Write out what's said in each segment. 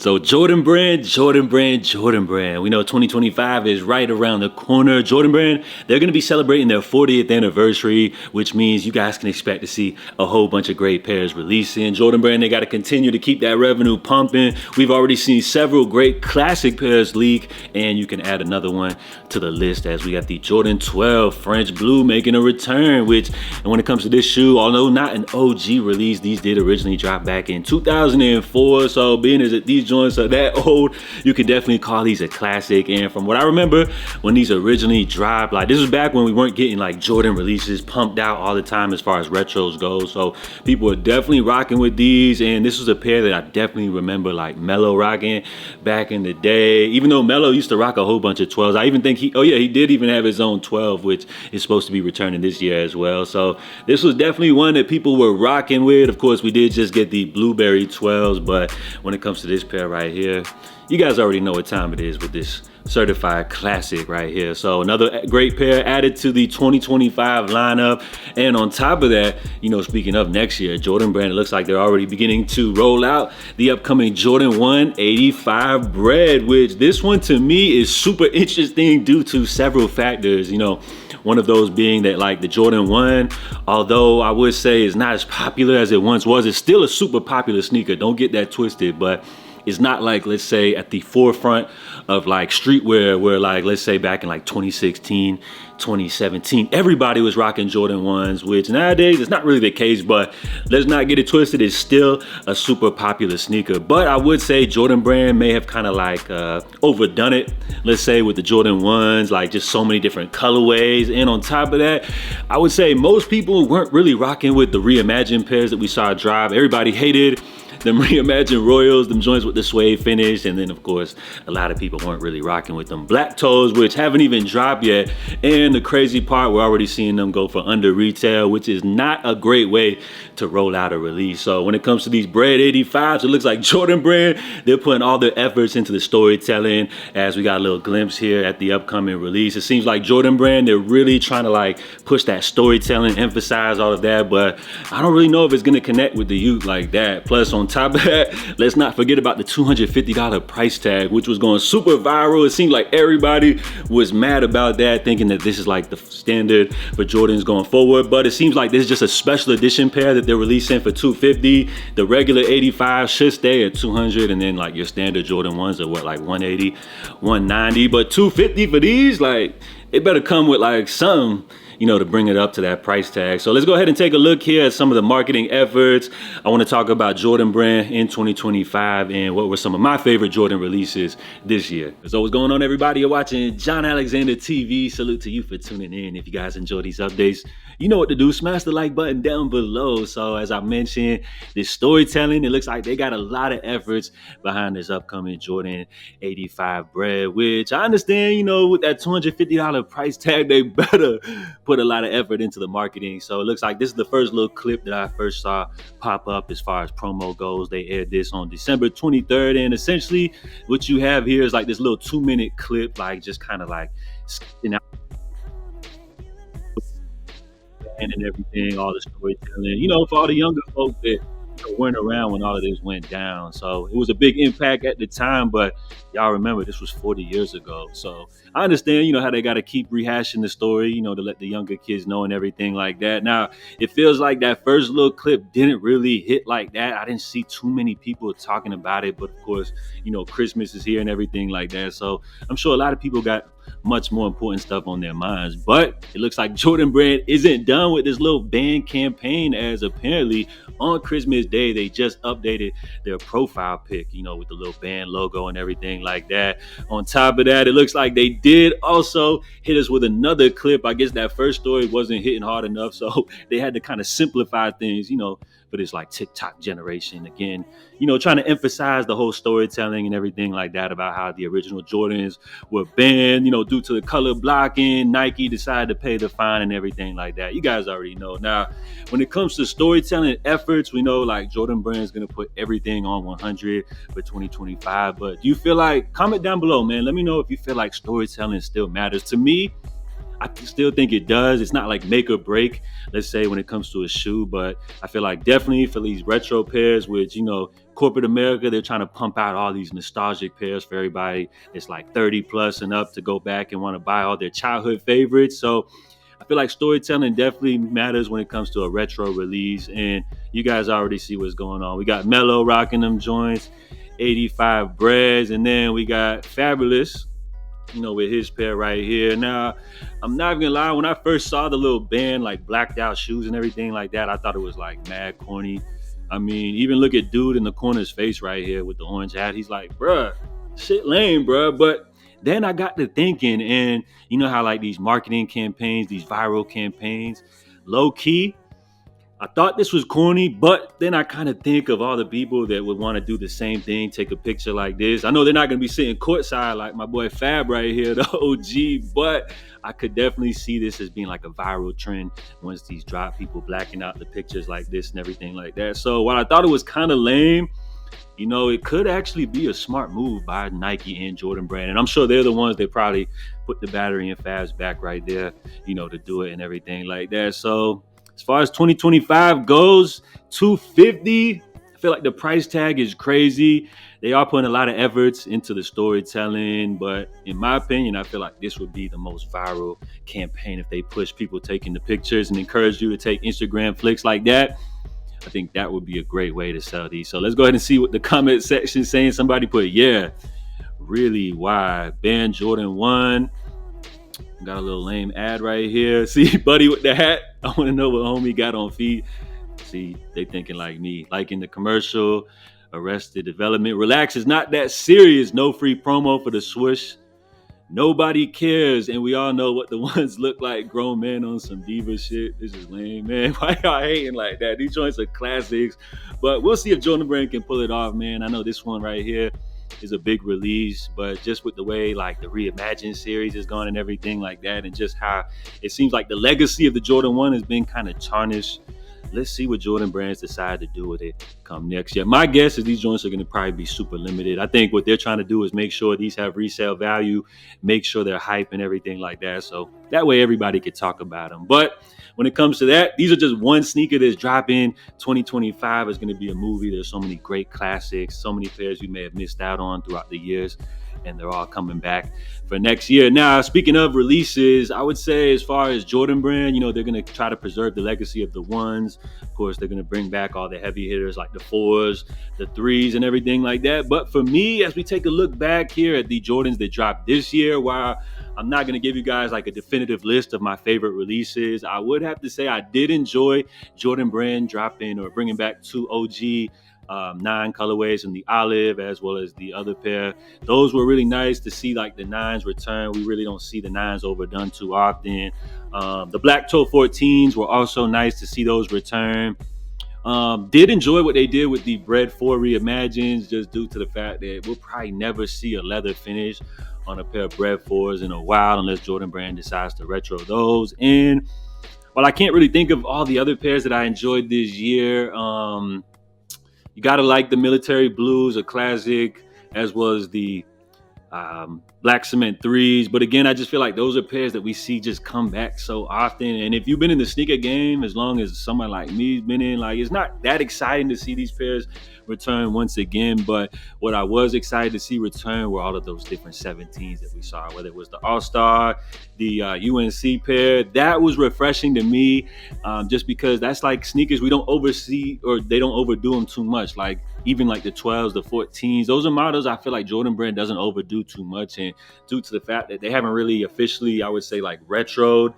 So Jordan Brand. We know 2025 is right around the corner. Jordan Brand, they're going to be celebrating their 40th anniversary, which means you guys can expect to see a whole bunch of great pairs releasing. Jordan Brand, they got to continue to keep that revenue pumping. We've already seen several great classic pairs leak, and you can add another one to the list as we got the Jordan 12 French Blue making a return, and when it comes to this shoe, although not an OG release, these did originally drop back in 2004. So being as that these joints are that old, you can definitely call these a classic. And from what I remember, when these originally dropped, like this was back when we weren't getting like Jordan releases pumped out all the time as far as retros go. So people were definitely rocking with these, and this was a pair that I definitely remember like Melo rocking back in the day. Even though Melo used to rock a whole bunch of 12s, I even think he did even have his own 12, which is supposed to be returning this year as well. So this was definitely one that people were rocking with. Of course, we did just get the Blueberry 12s, but when it comes to this pair right here, you guys already know what time it is with this certified classic right here. So another great pair added to the 2025 lineup. And on top of that, speaking of next year, Jordan Brand, it looks like they're already beginning to roll out the upcoming Jordan 1 85 Bred, which this one to me is super interesting due to several factors. One of those being that like the Jordan 1, although I would say is not as popular as it once was, it's still a super popular sneaker. Don't get that twisted, but it's not like, let's say, at the forefront of like streetwear where like, let's say back in like 2016, 2017, everybody was rocking Jordan 1s, which nowadays it's not really the case, but let's not get it twisted. It's still a super popular sneaker. But I would say Jordan Brand may have kind of like overdone it, let's say, with the Jordan 1s, like just so many different colorways. And on top of that, I would say most people weren't really rocking with the reimagined pairs that we saw drop. Everybody hated them reimagined Royals, them joints with the suede finish, and then of course a lot of people weren't really rocking with them black toes, which haven't even dropped yet. And the crazy part, we're already seeing them go for under retail, which is not a great way to roll out a release. So when it comes to these Bred 85s, it looks like Jordan Brand, they're putting all their efforts into the storytelling, as we got a little glimpse here at the upcoming release. It seems like Jordan Brand, they're really trying to like push that storytelling, emphasize all of that, but I don't really know if it's gonna connect with the youth like that. Plus, on top of that, let's not forget about the $250 price tag, which was going super viral. It seemed like everybody was mad about that, thinking that this is like the standard for Jordans going forward. But it seems like this is just a special edition pair that they're releasing for $250. The regular 85 should stay at $200, and then like your standard Jordan 1s are what, like $180, $190. But $250 for these, like, it better come with like some, to bring it up to that price tag. So let's go ahead and take a look here at some of the marketing efforts. I want to talk about Jordan Brand in 2025 and what were some of my favorite Jordan releases this year. So what's going on, everybody? You're watching John Alexander TV. Salute to you for tuning in. If you guys enjoy these updates, you know what to do. Smash the like button down below. So as I mentioned, this storytelling, it looks like they got a lot of efforts behind this upcoming Jordan 85 Bred, which I understand, with that $250 price tag, they better put a lot of effort into the marketing. So it looks like this is the first little clip that I first saw pop up as far as promo goes. They aired this on December 23rd, and essentially what you have here is like this little 2-minute clip, like just kind of like sketching out and everything, all the storytelling, for all the younger folks that weren't around when all of this went down. So it was a big impact at the time, but y'all remember this was 40 years ago. So I understand, how they got to keep rehashing the story, to let the younger kids know and everything like that. Now, it feels like that first little clip didn't really hit like that. I didn't see too many people talking about it, but of course, Christmas is here and everything like that. So I'm sure a lot of people got much more important stuff on their minds. But it looks like Jordan Brand isn't done with this little band campaign, as apparently on Christmas Day they just updated their profile pic, with the little band logo and everything like that. On top of that, it looks like they did also hit us with another clip. I guess that first story wasn't hitting hard enough, so they had to kind of simplify things, for this like TikTok generation. Again, trying to emphasize the whole storytelling and everything like that about how the original Jordans were banned, due to the color blocking. Nike decided to pay the fine and everything like that. You guys already know. Now, when it comes to storytelling efforts, we know like Jordan Brand is going to put everything on 100 for 2025. But do you feel like, comment down below, man. Let me know if you feel like storytelling still matters. To me, I still think it does. It's not like make or break, let's say, when it comes to a shoe, but I feel like definitely for these retro pairs, which, corporate America, they're trying to pump out all these nostalgic pairs for everybody. It's like 30 plus and up to go back and want to buy all their childhood favorites. So I feel like storytelling definitely matters when it comes to a retro release. And you guys already see what's going on. We got Mello rocking them joints, 85 Breds, and then we got Fabulous, with his pair right here. Now, I'm not gonna lie, when I first saw the little band, like blacked out shoes and everything like that, I thought it was like mad corny. I mean, even look at dude in the corner's face right here with the orange hat. He's like, bruh, shit lame, bruh. But then I got to thinking, and you know how like these marketing campaigns, these viral campaigns, low key, I thought this was corny, but then I kind of think of all the people that would want to do the same thing, take a picture like this. I know they're not going to be sitting courtside like my boy Fab right here, the OG, but I could definitely see this as being like a viral trend once these drop, people blacking out the pictures like this and everything like that. So while I thought it was kind of lame, it could actually be a smart move by Nike and Jordan Brand. And I'm sure they're the ones that probably put the battery in Fab's back right there, to do it and everything like that. So as far as 2025 goes, 250. I feel like the price tag is crazy. They are putting a lot of efforts into the storytelling, but in my opinion, I feel like this would be the most viral campaign if they push people taking the pictures and encourage you to take Instagram flicks like that. I think that would be a great way to sell these. So let's go ahead and see what the comment section is saying. Somebody put, yeah, really, why? Ban Jordan 1. Got a little lame ad right here. See, buddy with the hat. I want to know what homie got on feed. See, they thinking like me. Like in the commercial, Arrested Development. Relax, it's not that serious. No free promo for the swoosh. Nobody cares. And we all know what the ones look like. Grown men on some diva shit. This is lame, man. Why y'all hating like that? These joints are classics. But we'll see if Jordan Brand can pull it off, man. I know this one right here is a big release, but just with the way like the Reimagined series is gone and everything like that, and just how it seems like the legacy of the Jordan 1 has been kind of tarnished. Let's see what Jordan Brands decide to do with it come next year. My guess is these joints are going to probably be super limited. I think what they're trying to do is make sure these have resale value, make sure they're hype and everything like that. So that way everybody could talk about them. But when it comes to that, these are just one sneaker that's dropping. 2025 is going to be a movie. There's so many great classics, so many pairs you may have missed out on throughout the years, and they're all coming back for next year. Now, speaking of releases, I would say as far as Jordan Brand, they're going to try to preserve the legacy of the ones. Of course, they're going to bring back all the heavy hitters like the 4s, the 3s, and everything like that. But for me, as we take a look back here at the Jordans that dropped this year, while I'm not going to give you guys like a definitive list of my favorite releases, I would have to say I did enjoy Jordan Brand dropping or bringing back 2 OG 9 colorways in the olive as well as the other pair. Those were really nice to see, like the 9s return. We really don't see the 9s overdone too often. The black toe 14s were also nice to see those return. Did enjoy what they did with the Bred 4 Reimagines, just due to the fact that we'll probably never see a leather finish on a pair of Bred 4s in a while unless Jordan Brand decides to retro those. And while I can't really think of all the other pairs that I enjoyed this year, you gotta like the military blues, a classic, as well as the black cement 3s. But again, I just feel like those are pairs that we see just come back so often. And if you've been in the sneaker game as long as someone like me's been in, like, it's not that exciting to see these pairs return once again. But what I was excited to see return were all of those different 17s that we saw, whether it was the All-Star, the UNC pair. That was refreshing to me, just because that's like sneakers we don't oversee, or they don't overdo them too much. Like even like the 12s, the 14s, those are models I feel like Jordan Brand doesn't overdo too much. And due to the fact that they haven't really officially, I would say, like retroed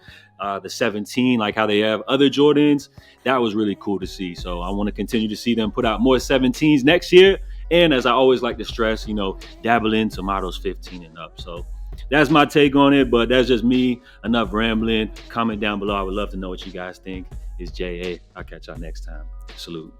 the 17 like how they have other Jordans, that was really cool to see. So I want to continue to see them put out more 17s next year. And as I always like to stress, dabble into models 15 and up. So that's my take on it, but that's just me. Enough rambling. Comment down below. I would love to know what you guys think. It's JA. I'll catch y'all next time. Salute.